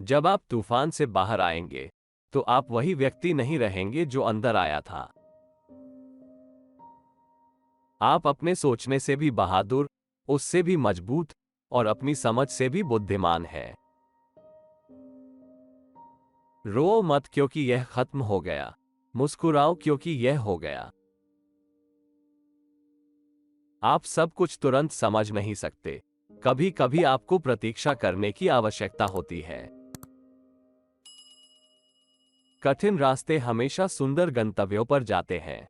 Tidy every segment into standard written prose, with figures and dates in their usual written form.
जब आप तूफान से बाहर आएंगे, तो आप वही व्यक्ति नहीं रहेंगे जो अंदर आया था। आप अपने सोचने से भी बहादुर, उससे भी मजबूत और अपनी समझ से भी बुद्धिमान हैं। रो मत क्योंकि यह खत्म हो गया, मुस्कुराओ क्योंकि यह हो गया। आप सब कुछ तुरंत समझ नहीं सकते, कभी कभी आपको प्रतीक्षा करने की आवश्यकता होती है। कठिन रास्ते हमेशा सुंदर गंतव्यों पर जाते हैं।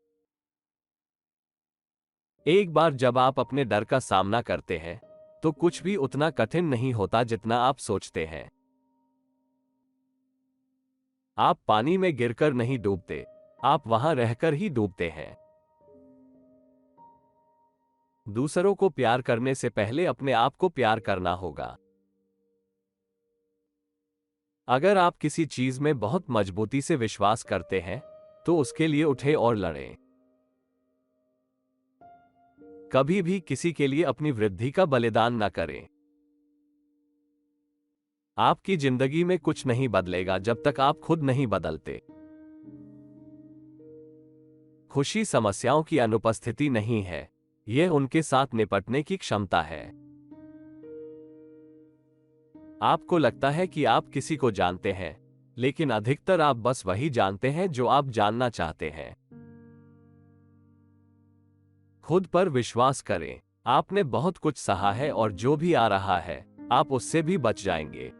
एक बार जब आप अपने डर का सामना करते हैं, तो कुछ भी उतना कठिन नहीं होता जितना आप सोचते हैं। आप पानी में गिरकर नहीं डूबते, आप वहां रहकर ही डूबते हैं। दूसरों को प्यार करने से पहले अपने आप को प्यार करना होगा। अगर आप किसी चीज में बहुत मजबूती से विश्वास करते हैं, तो उसके लिए उठे और लड़ें। कभी भी किसी के लिए अपनी वृद्धि का बलिदान न करें। आपकी जिंदगी में कुछ नहीं बदलेगा जब तक आप खुद नहीं बदलते। खुशी समस्याओं की अनुपस्थिति नहीं है, यह उनके साथ निपटने की क्षमता है। आपको लगता है कि आप किसी को जानते हैं, लेकिन अधिकतर आप बस वही जानते हैं जो आप जानना चाहते हैं। खुद पर विश्वास करें, आपने बहुत कुछ सहा है और जो भी आ रहा है, आप उससे भी बच जाएंगे।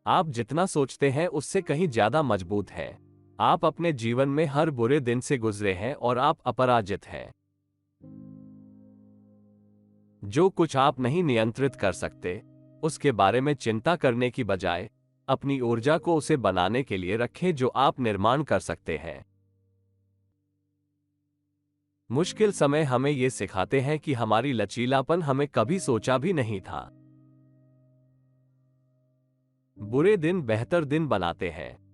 आप जितना सोचते हैं उससे कहीं ज्यादा मजबूत हैं। आप अपने जीवन में हर बुरे दिन से गुजरे हैं और आप अपराजित हैं। जो कुछ आप नहीं नियंत्रित कर सकते, उसके बारे में चिंता करने की बजाय अपनी ऊर्जा को उसे बनाने के लिए रखें जो आप निर्माण कर सकते हैं। मुश्किल समय हमें ये सिखाते हैं कि हमारी लचीलापन हमें कभी सोचा भी नहीं था। बुरे दिन बेहतर दिन बनाते हैं।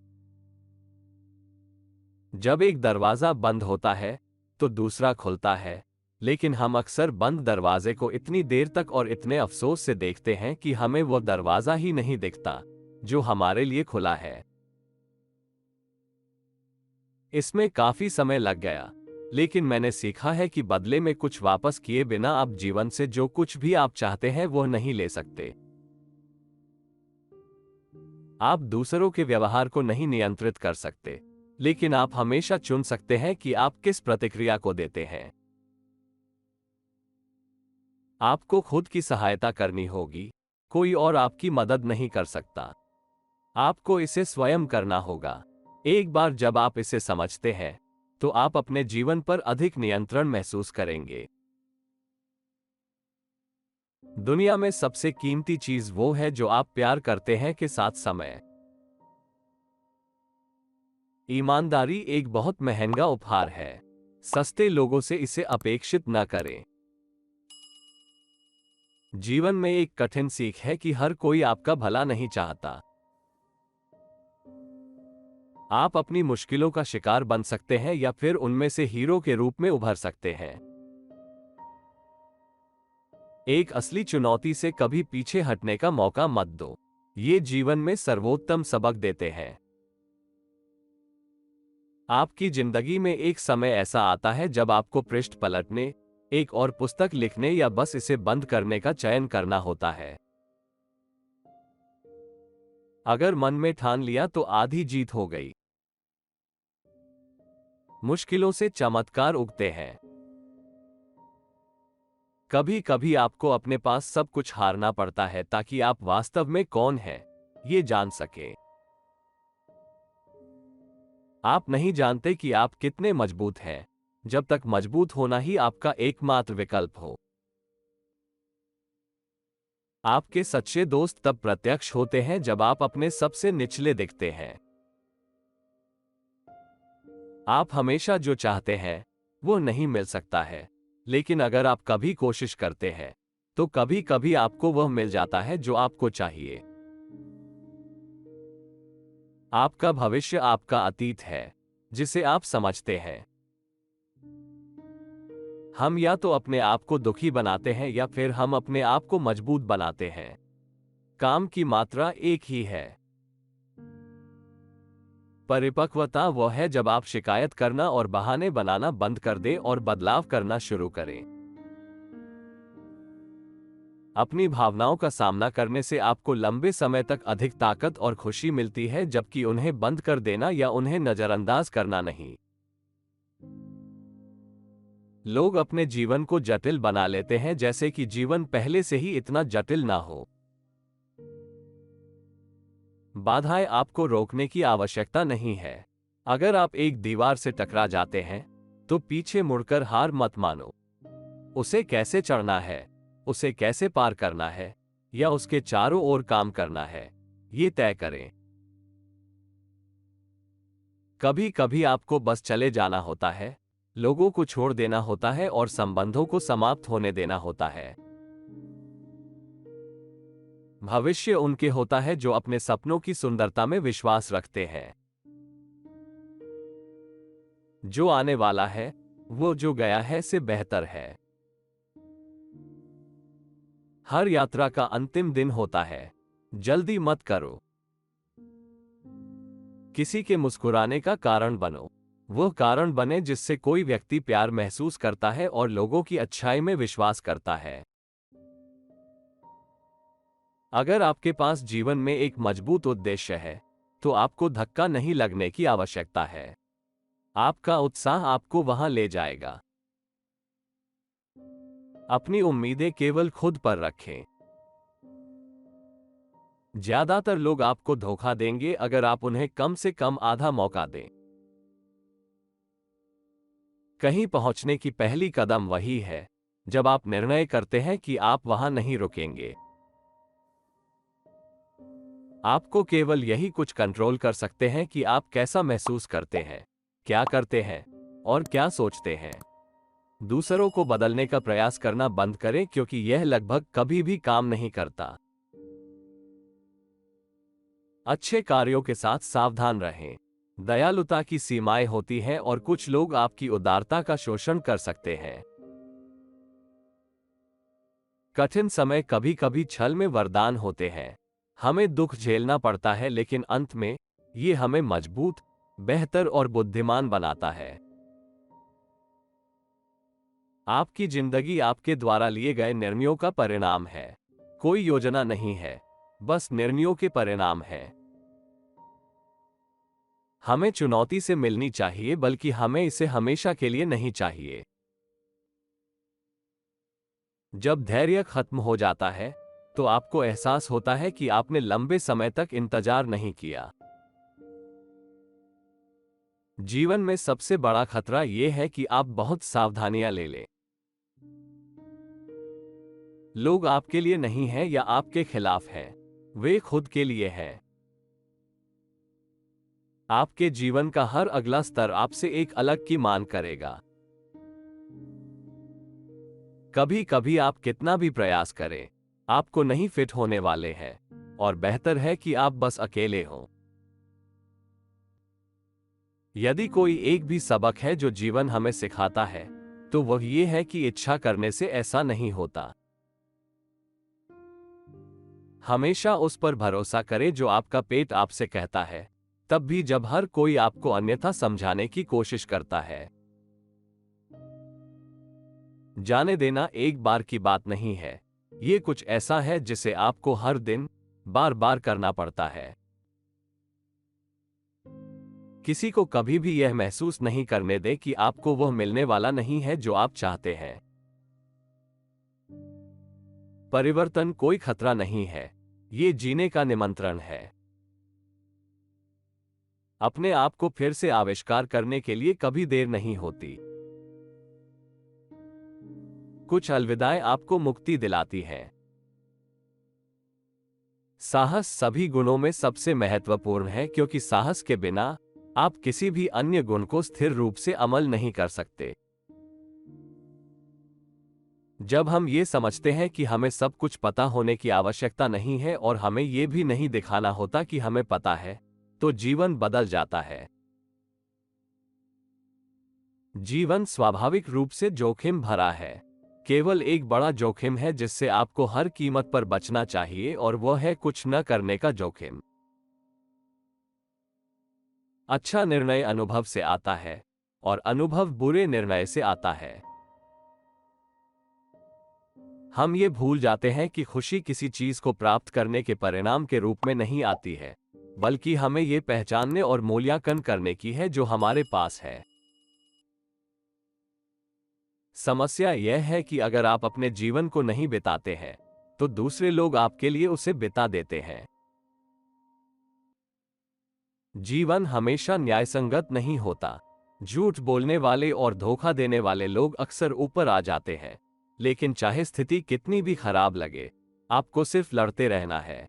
जब एक दरवाजा बंद होता है, तो दूसरा खुलता है, लेकिन हम अक्सर बंद दरवाजे को इतनी देर तक और इतने अफसोस से देखते हैं कि हमें वो दरवाजा ही नहीं दिखता जो हमारे लिए खुला है। इसमें काफी समय लग गया, लेकिन मैंने सीखा है कि बदले में कुछ वापस किए बिना आप जीवन से जो कुछ भी आप चाहते हैं वह नहीं ले सकते। आप दूसरों के व्यवहार को नहीं नियंत्रित कर सकते, लेकिन आप हमेशा चुन सकते हैं कि आप किस प्रतिक्रिया को देते हैं। आपको खुद की सहायता करनी होगी, कोई और आपकी मदद नहीं कर सकता। आपको इसे स्वयं करना होगा। एक बार जब आप इसे समझते हैं, तो आप अपने जीवन पर अधिक नियंत्रण महसूस करेंगे। दुनिया में सबसे कीमती चीज वो है जो आप प्यार करते हैं के साथ समय। ईमानदारी एक बहुत महंगा उपहार है। सस्ते लोगों से इसे अपेक्षित न करें। जीवन में एक कठिन सीख है कि हर कोई आपका भला नहीं चाहता। आप अपनी मुश्किलों का शिकार बन सकते हैं या फिर उनमें से हीरो के रूप में उभर सकते हैं। एक असली चुनौती से कभी पीछे हटने का मौका मत दो। ये जीवन में सर्वोत्तम सबक देते हैं। आपकी जिंदगी में एक समय ऐसा आता है जब आपको पृष्ठ पलटने, एक और पुस्तक लिखने या बस इसे बंद करने का चयन करना होता है। अगर मन में ठान लिया तो आधी जीत हो गई। मुश्किलों से चमत्कार उगते हैं। कभी कभी आपको अपने पास सब कुछ हारना पड़ता है ताकि आप वास्तव में कौन हैं, ये जान सकें। आप नहीं जानते कि आप कितने मजबूत हैं, जब तक मजबूत होना ही आपका एकमात्र विकल्प हो। आपके सच्चे दोस्त तब प्रत्यक्ष होते हैं जब आप अपने सबसे निचले दिखते हैं। आप हमेशा जो चाहते हैं, वो नहीं मिल सकता है, लेकिन अगर आप कभी कोशिश करते हैं, तो कभी कभी आपको वह मिल जाता है जो आपको चाहिए। आपका भविष्य आपका अतीत है, जिसे आप समझते हैं। हम या तो अपने आप को दुखी बनाते हैं या फिर हम अपने आप को मजबूत बनाते हैं। काम की मात्रा एक ही है। परिपक्वता वह है जब आप शिकायत करना और बहाने बनाना बंद कर दें और बदलाव करना शुरू करें। अपनी भावनाओं का सामना करने से आपको लंबे समय तक अधिक ताकत और खुशी मिलती है, जबकि उन्हें बंद कर देना या उन्हें नजरअंदाज करना नहीं। लोग अपने जीवन को जटिल बना लेते हैं, जैसे कि जीवन पहले से ही इतना जटिल ना हो। बाधाएं आपको रोकने की आवश्यकता नहीं है। अगर आप एक दीवार से टकरा जाते हैं, तो पीछे मुड़कर हार मत मानो। उसे कैसे चढ़ना है, उसे कैसे पार करना है, या उसके चारों ओर काम करना है, ये तय करें। कभी कभी आपको बस चले जाना होता है, लोगों को छोड़ देना होता है और संबंधों को समाप्त होने देना होता है। भविष्य उनके होता है जो अपने सपनों की सुंदरता में विश्वास रखते हैं। जो आने वाला है, वो जो गया है से बेहतर है। हर यात्रा का अंतिम दिन होता है, जल्दी मत करो। किसी के मुस्कुराने का कारण बनो। वह कारण बने जिससे कोई व्यक्ति प्यार महसूस करता है और लोगों की अच्छाई में विश्वास करता है। अगर आपके पास जीवन में एक मजबूत उद्देश्य है, तो आपको धक्का नहीं लगने की आवश्यकता है। आपका उत्साह आपको वहां ले जाएगा। अपनी उम्मीदें केवल खुद पर रखें। ज्यादातर लोग आपको धोखा देंगे अगर आप उन्हें कम से कम आधा मौका दें। कहीं पहुंचने की पहली कदम वही है जब आप निर्णय करते हैं कि आप वहां नहीं रुकेंगे। आपको केवल यही कुछ कंट्रोल कर सकते हैं कि आप कैसा महसूस करते हैं, क्या करते हैं और क्या सोचते हैं। दूसरों को बदलने का प्रयास करना बंद करें, क्योंकि यह लगभग कभी भी काम नहीं करता। अच्छे कार्यों के साथ सावधान रहें। दयालुता की सीमाएं होती हैं और कुछ लोग आपकी उदारता का शोषण कर सकते हैं। कठिन समय कभी कभी छल में वरदान होते हैं। हमें दुख झेलना पड़ता है, लेकिन अंत में ये हमें मजबूत, बेहतर और बुद्धिमान बनाता है। आपकी जिंदगी आपके द्वारा लिए गए निर्णयों का परिणाम है। कोई योजना नहीं है, बस निर्णयों के परिणाम है। हमें चुनौती से मिलनी चाहिए, बल्कि हमें इसे हमेशा के लिए नहीं चाहिए। जब धैर्य खत्म हो जाता है, तो आपको एहसास होता है कि आपने लंबे समय तक इंतजार नहीं किया। जीवन में सबसे बड़ा खतरा यह है कि आप बहुत सावधानियां ले लें। लोग आपके लिए नहीं हैं या आपके खिलाफ हैं, वे खुद के लिए हैं। आपके जीवन का हर अगला स्तर आपसे एक अलग की मांग करेगा। कभी कभी आप कितना भी प्रयास करें, आपको नहीं फिट होने वाले हैं, और बेहतर है कि आप बस अकेले हों। यदि कोई एक भी सबक है जो जीवन हमें सिखाता है, तो वह यह है कि इच्छा करने से ऐसा नहीं होता। हमेशा उस पर भरोसा करें जो आपका पेट आपसे कहता है, तब भी जब हर कोई आपको अन्यथा समझाने की कोशिश करता है। जाने देना एक बार की बात नहीं है, ये कुछ ऐसा है जिसे आपको हर दिन बार बार करना पड़ता है। किसी को कभी भी यह महसूस नहीं करने दे कि आपको वह मिलने वाला नहीं है जो आप चाहते हैं। परिवर्तन कोई खतरा नहीं है, ये जीने का निमंत्रण है। अपने आप को फिर से आविष्कार करने के लिए कभी देर नहीं होती। कुछ अलविदाएं आपको मुक्ति दिलाती हैं। साहस सभी गुणों में सबसे महत्वपूर्ण है, क्योंकि साहस के बिना आप किसी भी अन्य गुण को स्थिर रूप से अमल नहीं कर सकते। जब हम ये समझते हैं कि हमें सब कुछ पता होने की आवश्यकता नहीं है और हमें यह भी नहीं दिखाना होता कि हमें पता है, तो जीवन बदल जाता है। जीवन स्वाभाविक रूप से जोखिम भरा है। केवल एक बड़ा जोखिम है जिससे आपको हर कीमत पर बचना चाहिए, और वह है कुछ न करने का जोखिम। अच्छा निर्णय अनुभव से आता है, और अनुभव बुरे निर्णय से आता है। हम ये भूल जाते हैं कि खुशी किसी चीज को प्राप्त करने के परिणाम के रूप में नहीं आती है, बल्कि हमें ये पहचानने और मूल्यांकन करने की है जो हमारे पास है। समस्या यह है कि अगर आप अपने जीवन को नहीं बिताते हैं, तो दूसरे लोग आपके लिए उसे बिता देते हैं। जीवन हमेशा न्यायसंगत नहीं होता। झूठ बोलने वाले और धोखा देने वाले लोग अक्सर ऊपर आ जाते हैं, लेकिन चाहे स्थिति कितनी भी खराब लगे, आपको सिर्फ लड़ते रहना है।